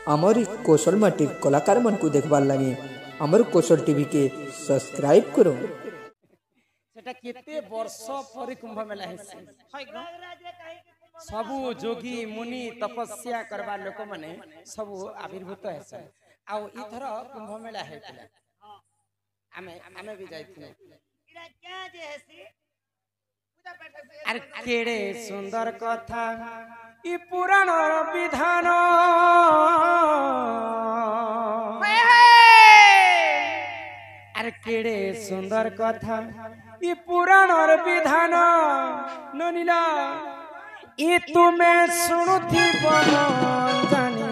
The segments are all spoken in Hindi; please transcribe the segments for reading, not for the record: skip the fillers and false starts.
आमर कौशल माटी कलाकार मन को देखबार लगे आमर कौशल टीवी के सब्सक्राइब करो। सेटा केते वर्ष पर कुंभ मेला हेसी सबु जोगी मुनि तपस्या करबा लोक माने सबु आविर्भूत हेसे आ इथर कुंभ मेला हेतिला आमे भी जाइथिले इरा क्या जे हेसी अरे केड़े सुंदर कथा ई पुराण विधान अरे केड़े सुंदर कथा ई पुराण विधान ननिला ई तुम्हें सुनुथी जानी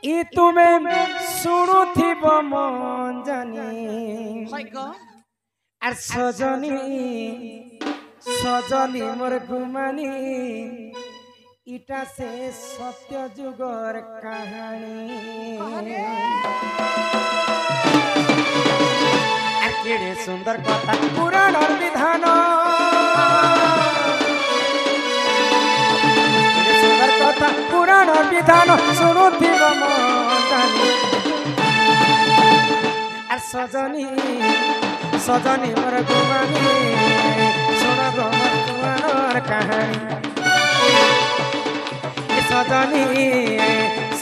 ई तुम्हें सुनुथी जानी আর সজনী সজনী মোর ঘুমানি ইটা সে সত্য যুগর কাহানি আর কেড়ে সুন্দর কথা পুরাণর বিধান সুন্দর কথা পুরাণর বিধান শুনুথিব মনি আর সজনী सजनी मोर घुमानी सुन गो मोर कुआर कहानी सजनी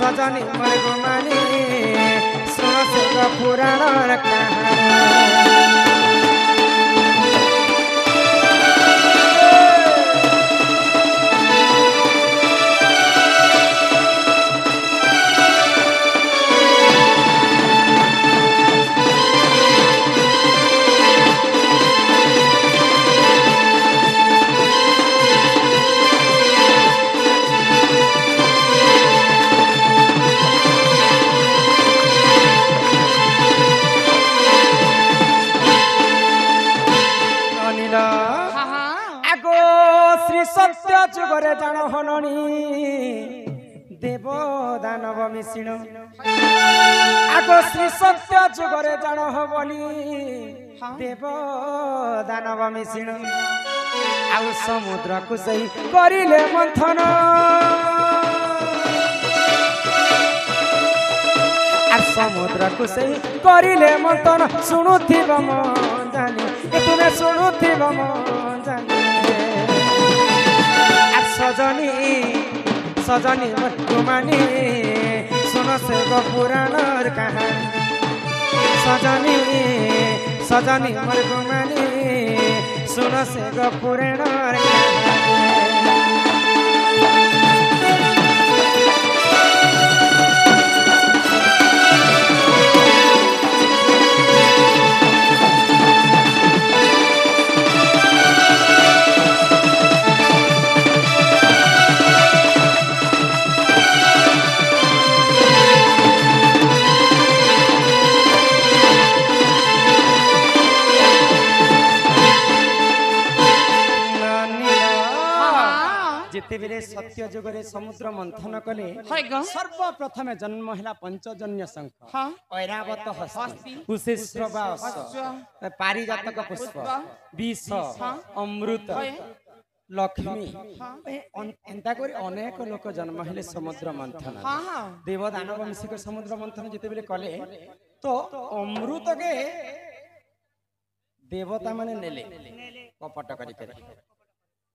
सजनी मोर घुमानी सुन से गो पुराण कहानी सत्य जुगरे जान हननी देव दानव मिश्रण आगो श्री सत्य जुगरे जान हबली देव दानव मिश्रण आउ समुद्र को सही करिले मंथन आ समुद्र को सही करिले मंथन सुनुथिब मन जानी तुमे सुनुथिब मन जानी सजनी सजनी मोर घुमानी सुन से गो पुराणर कहानी सजनी सजनी मोर घुमानी सुन से गो पुराणर जितेबेले सत्य जुगरे समुद्र मंथन कले सर्वप्रथम जन्म है पंचजन्य शंख ऐरावत हस्ती कुशेश्रवास पारिजातक पुष्प विष अमृत लक्ष्मी एंता कर अनेक लोक जन्म है समुद्र मंथन देव दानव मिशिक समुद्र मंथन जितेबेले कले तो अमृत के देवता माने नेले कपट करी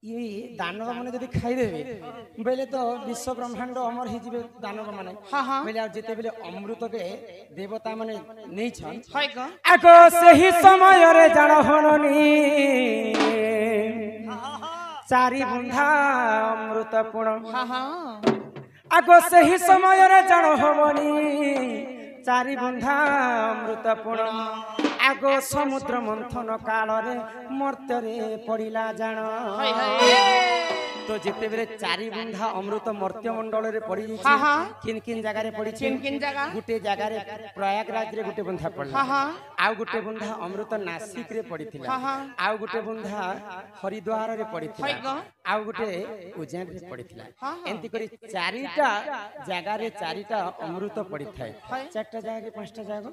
ये दानव मैंने जब खाईदेवे बेले तो विश्व ब्रह्मांड अमर हो जाए दानव मैंने बेले आ जिते बेले अमृत के देवता मैंने नहीं छन आगो सही समय रे जान हननी चारि बुंदा अमृत पूर्ण आगो सही समय रे जान हबनी चारि बुंदा अमृत पूर्ण आगो समुद्र मंथन काल रे मर्त्य रे पड़िला जान तो जिते बेले चारि बुंदा अमृत मर्त्य मंडल रे पड़ी किन किन जगह रे पड़ी गुटे जगह रे प्रयागराज रे गुटे बुंदा पड़ला आ गुटे बुंदा अमृत नासिक रे पड़ीथिला आ गुटे बुंदा हरिद्वार रे पड़ीथिला आ गुटे उज्जैन रे पड़ीथिला एंती करी चारिटा जगह रे चारिटा अमृत पड़ी थाए चारटा जगह के पांचटा जगह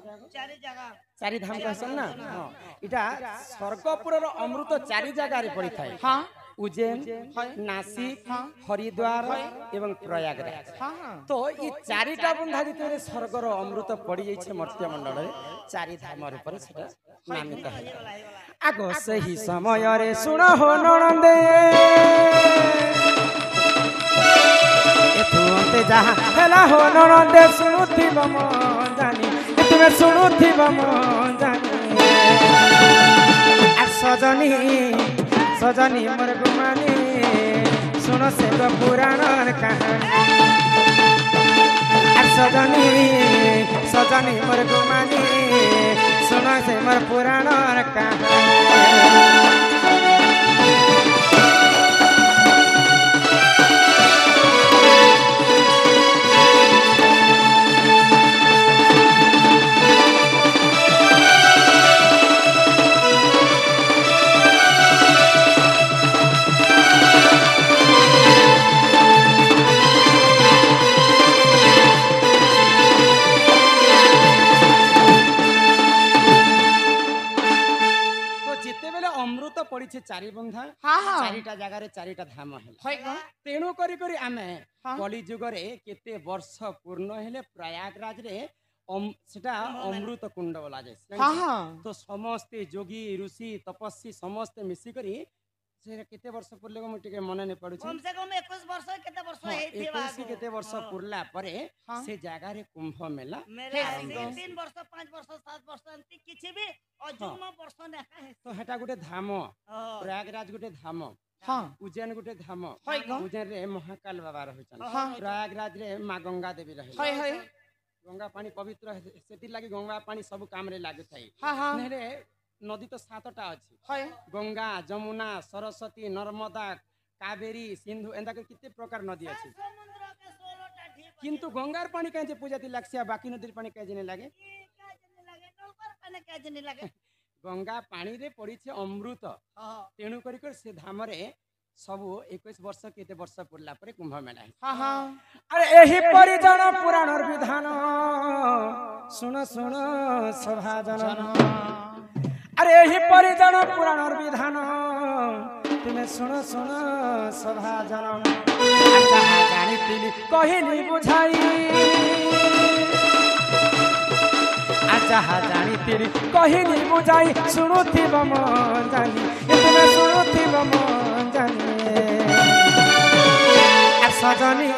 चारि धाम कहसन ना इटा स्वर्गपुर रो अमृत चारि जगह रे पड़ी थाए उज्जैन नासिक हरिद्वार एवं प्रयागराज तो ये चारिटा बंधा जिते स्वर्गर अमृत पड़ी जाइए मर्त्य मंडल चारि धाम रूप से नामित है। आग सही समय रे सुन हो नणंदे एथुंते जहाँ हेला हो नणंदे सुनुथिब म जानी तुमे सुनुथिब म जानी आ सजनी सजनी मोर गुमानी सुनो से पुराण कहानी आ सजनी सजनी मोर गुमानी सुनो से मोर पुराण कहानी। पड़ी चारि बंधा चारिटा जगार चारिटा धाम है तेणु करी आमे कली जुग रे केते वर्ष पूर्ण हेले प्रयागराज रे सेटा अमृत कुंड बोला जाय तो समस्ते जोगी ऋषि तपस्वी समस्ते मिसी करी से केते वर्ष पुरले को मटिके मने नै पड़ुछ कम से कम 21 वर्ष केते वर्ष हेथिबा 21 केते वर्ष पुरला परे से जगह रे कुंभ मेला 3 वर्ष 5 वर्ष 7 वर्ष अंति किछि भी अजुम वर्ष नै तो हेटा गुटे धाम प्रयागराज गुटे धाम उज्जैन गुटे धाम उज्जैन रे महाकाल बाबा रहछन प्रयागराज रे मां गंगा देवी रहे गंगा पानी पवित्र सेति लागि गंगा पानी सब काम रे लागै थाई नेरे नदी तो 7टा अछि गंगा जमुना सरस्वती नर्मदा कावेरी सिंधु एंदा के किते प्रकार नदी अछि किंतु गंगार पानी कहे जे पूजाती लागसिया बाकी नदीर पानी कहे जे नै लागे गंगा पानी रे पड़ी छे अमृत तेणु करी से धाम रे सब 21 वर्ष केते वर्ष पुरला परे कुंभ मेला है अरे एही परिजन पुराण विधान सुन सुन सभाजन अरे ही परिजन पुराण विधान तुम्हें सुनो सुनो सभाजन जानी तिली कहली बुझाई जहा जानी तिली कहली बुझाई सुनुथिब म जानी तुम्हें सुनुथिब म जानी सजनी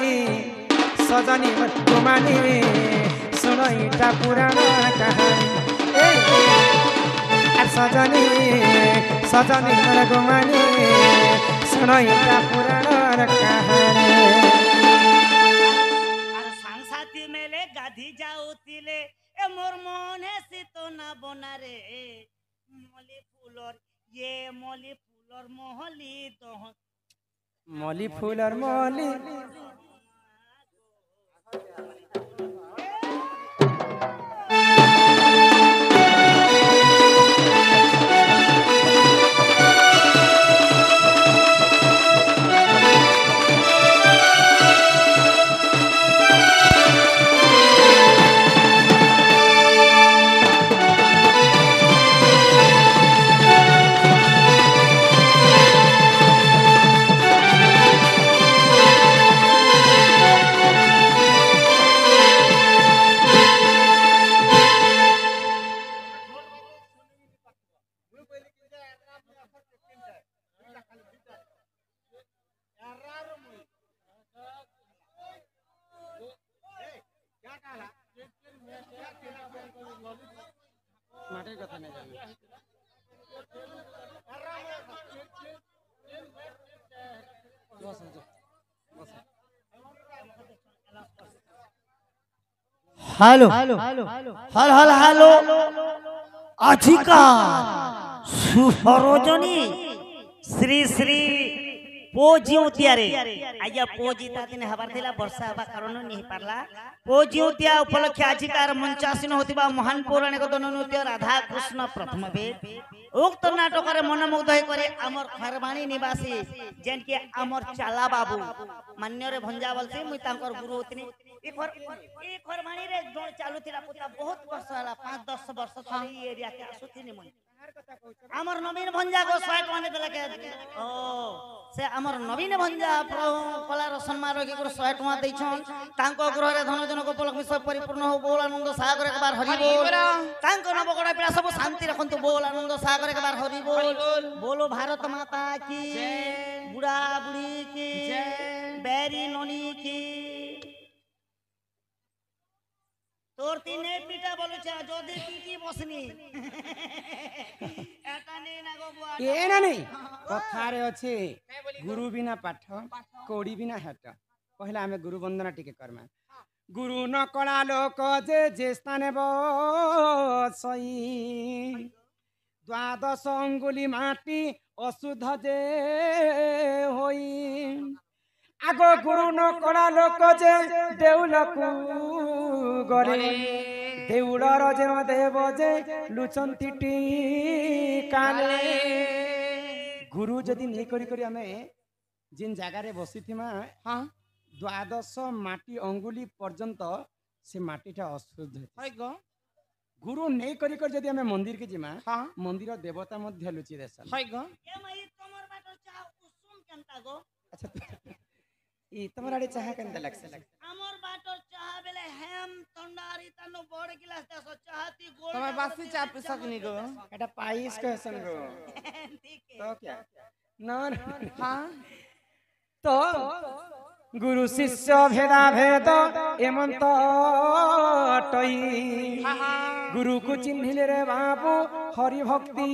सजनी तुमानी सुनो इटा पुराण कहानी सजनी सजनी मोर गुमानी सुनो इटा पुराण कहानी और सांसाती मेले गाधी जाउतिले ए मोर मने सितो ना बना रे मली फूलर ये मली फूलर मोहली तो मली फूलर मोहली हेलो हेलो हेलो हेलो आजिका सुफरोजनी श्री श्री पोजिउतियारे आया पोजिता दिन हबार थिला वर्षा हबा कारण नहीं पारला पोजिउतिया उपलक्ष्य आजिकार मंचासीन होतिबा महान पौराणिक दननृत्य राधा कृष्ण प्रथम वेद उक्त नाटक रे मनमुग्ध होई करे हमर खरबाणी निवासी जेन के हमर चाला बाबू मान्य रे भंजावल से मुई तांकर गुरु होतिनी ए खरबाणी रे जोन चालू थिला पुता बहुत वर्ष हला 5-10 वर्ष थरी एरिया के आसुथिनी मुई আমার নবীন ভঞ্জা গো 100 টাকা নে দেলা কে ও সে আমার নবীন ভঞ্জা কলার সম্মান রকি করে 100 টাকা দেইছন তাঙ্ক গ্রহরে ধন জনক উপলক্ষ সব পরিপূর্ণ হো বল আনন্দ সাগর একবার হরি বল তাঙ্ক নবগড়া পিলা সব শান্তি রাখন্তু বল আনন্দ সাগর একবার হরি বল বলো ভারত মাতা কি বুড়া বুড়ি কি বেরি ননি কি তোর তিনে পিটা বলেছে যদি পিটি বসনি এটা নেই না গো বুয়া এ না নেই কথারে আছে গুরু বিনা পাঠ কোড়ি বিনা হাট পহলা আমি গুরু বন্দনা টিকে করমা গুরু ন কলা লোক যে স্থানে বসই দ্বাদশ অঙ্গুলি মাটি অশুদ্ধ যে হই আগ গুরু ন কলা লোক যে দেউলকু গরে দেউলর যে দেব যে লুচন্তি কালে গুরু যদি নেই করি করি আমি जिन जगार बसीमा हाँ द्वादश माटी अंगुली पर्यंत से माटीटा अशुद्ध गुरु नहीं करी कर जदि हमें मंदिर के जिमा हाँ मंदिर देवता मध्य लुचि देसन अच्छा ई तमर आड़े चाहा केनता लागसे हमर बाटर चाहा बेले हेम तंडारी तनो बड़ गिलास दस चाहती गोल तमर बासी चा पिसकनी गो एटा पाइस कहसन गो तो क्या ना हाँ तो गुरु शिष्य भेदा भेद एमंत टई गुरु को चिन्हिले रे बाबू हरि भक्ति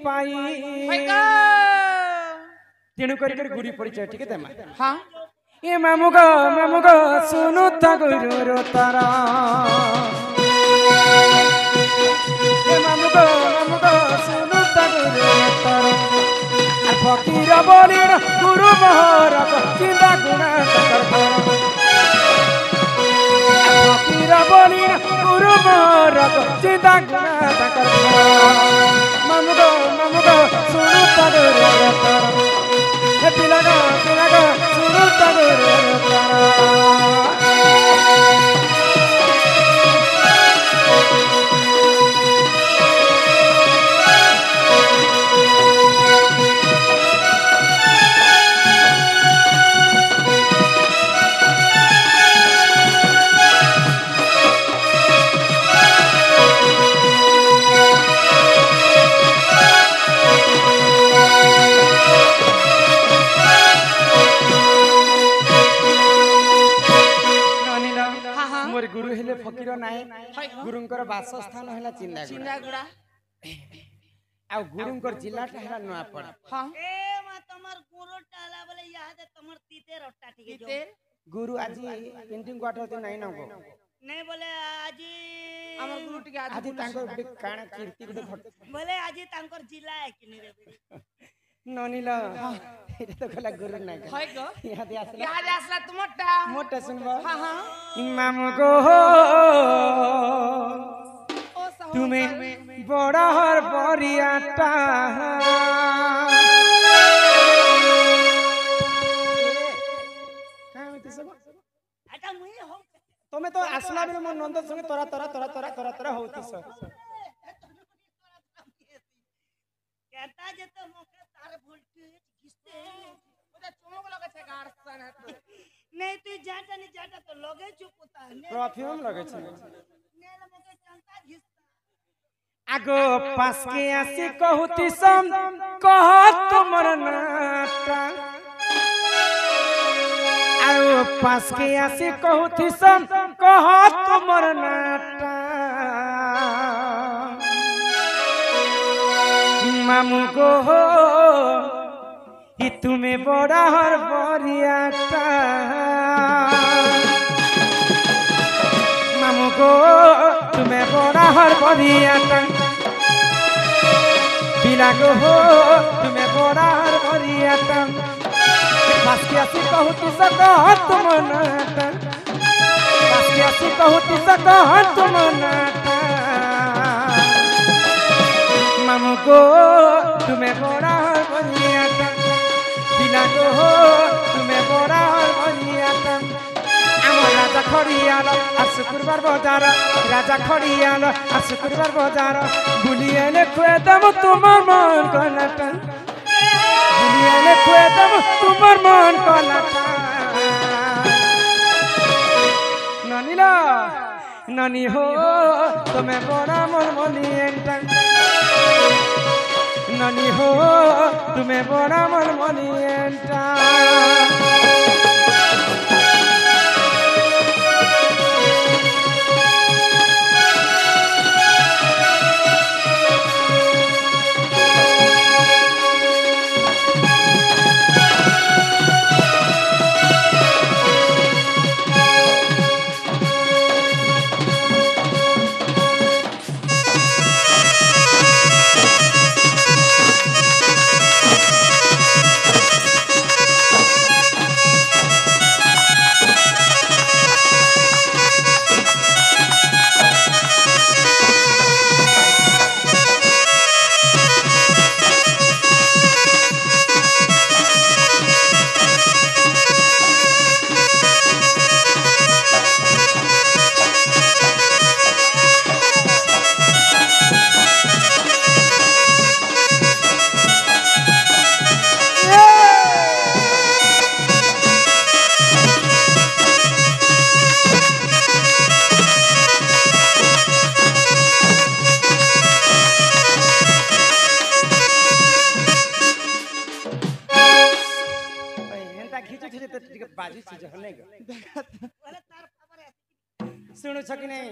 पाई तेणु कर गुरु परिचय ठीक है हाँ ए मामुगो सुनु त गुरु रो तारा ए मामुगो सुनु त गुरु रो तारा फकीर बोलिन गुरु मोहर चिंता गुणा कर फकीर बोलिन गुरु मोहर चिंता गुणा कर मामुगो सुनु त गुरु रो तारा हे पिलागा सुनु त गुरु रो तारा गुरु हेले फकीर नाय गुरुंकर वासस्थान हैला चिन्नागुड़ा आ गुरुंकर जिल्लाटा हैला नुआपड़ हां ए मा तमर गुरु टाला बोले याद तमर तीते रट्टा ठीक जो गुरु आजी पेंटिंग क्वार्टर ते नाही नको नहीं बोले आजी हमर गुरु टिके आजी तांकर काण कीर्ति गुटे बोले आजी तांकर जिल्ला है किनी रे ननीला এটা তো কলা গুরু নাই হয় গো ইয়াদে আসলা তোমারটা মোটা শুনবো হ্যাঁ হ্যাঁ ইমাম গো তুমি বড় হর বরিয়াটা কাই হইতে সব এটা মুই हो তুমি তো আসলা বেলে মন নন্দ সঙ্গে তোরা হউতিস कहता जे तो मोके तार वोल्टेज किसते ओदा चमक लगे छे गार सन नहीं तू जाटा नहीं जाटा तो लगे चुपता है परफ्यूम लगे छे ने मोके चंता घिसता आगो पास के आसी कहूती सम कह तुमर नाटा आओ पास के आसी कहूती सम कह तुमर नाटा मामू गो ही तुम्हें बड़ा हर बरियाटा मामू गो तुम्हें बड़ा हर बरियाटा बिना गो हो तुम्हें बड़ा हर बरियाटा पास के आसी कहूती सका तुम नाटा पास के आसी कहूती सका तुम नाटा मामू गो तुम्हें बड़ा हर बरियाटा बिना गो हो तुम्हें बड़ा हर बरियाटा आमर राजा খড়িয়াল আর শুক্রবার বাজার রাজা খড়িয়াল আর শুক্রবার বাজার বুলিয়ে এনে খুয়ে দেব তোমার মন কলাটা বুলিয়ে এনে খুয়ে দেব তোমার মন কলাটা ননিল ননি হো তুমি বড়া মন মলিয়েন্টা ননি হো তুমি বড়া মন মলিয়েন্টা শুনুছ কি নাই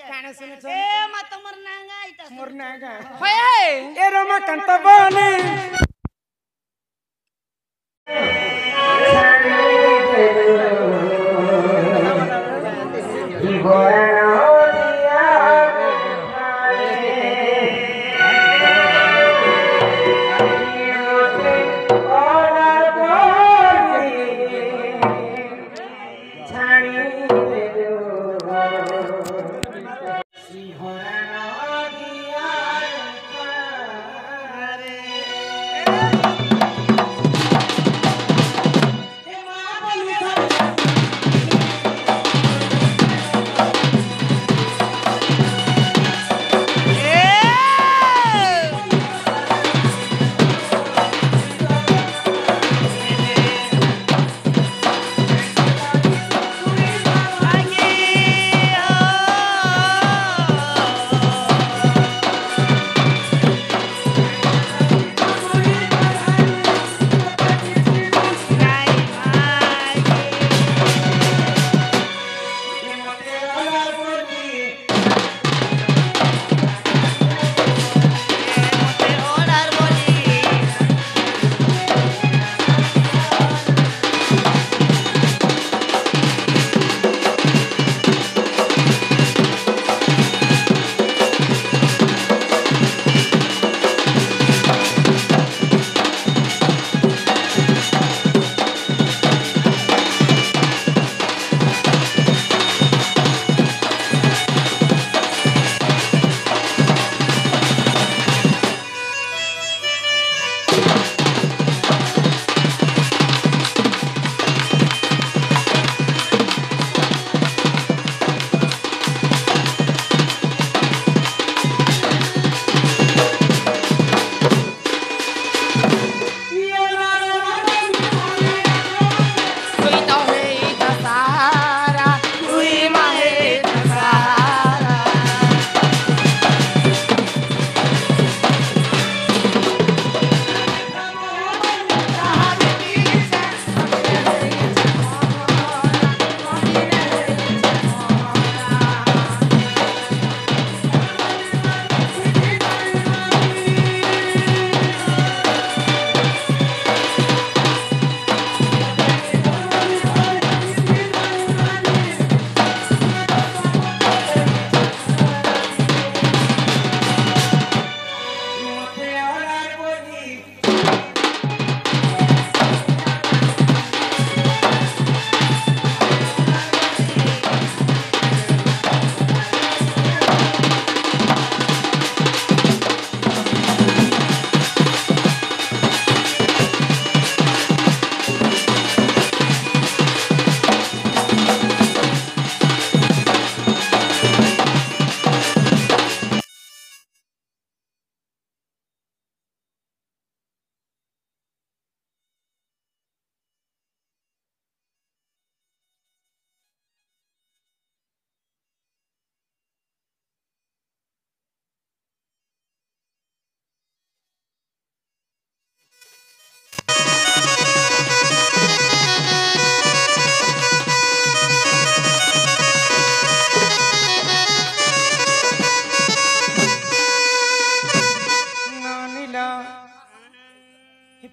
কানে শুনুছ এ মা তোমার নাঙ্গা এটা মোর নাগা হয়ে এ রমাকান্ত বনে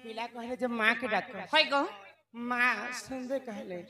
पिला कहले जे माँ के डाक है कहो माँ सुनबे कहले